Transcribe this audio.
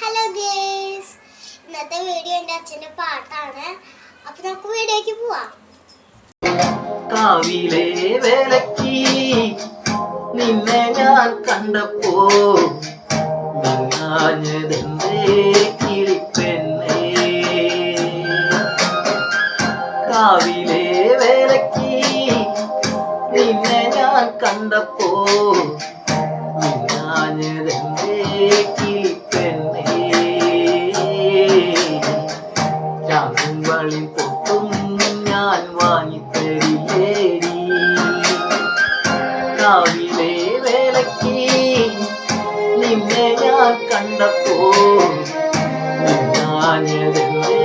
Hello guys, ഇന്നത്തെ video എൻ്റെ അച്ഛൻ്റെ പാട്ടാണ്. അപ്പൊ നമുക്ക് വീഡിയോക്ക് പോവാം. കാവിലെ വേലയ്ക്ക് നിന്നെ ഞാൻ കണ്ടപ്പോ മിന്നാഞ്ഞതെന്തേ കിളിപ്പെണ്ണേ. കാവിലെ വേലയ്ക്ക് നിന്നെ ഞാൻ കണ്ടപ്പോ മിന്നാഞ്ഞതെന്തേ കിളിപ്പെണ്ണേ. ചാമ്പളി പൊട്ടും ഞാൻ വാങ്ങിത്തരില്ലേടി. കാവിലെ വേലയ്ക്ക് നിന്നെ ഞാൻ കണ്ടപ്പോ ഞാനെന്തേ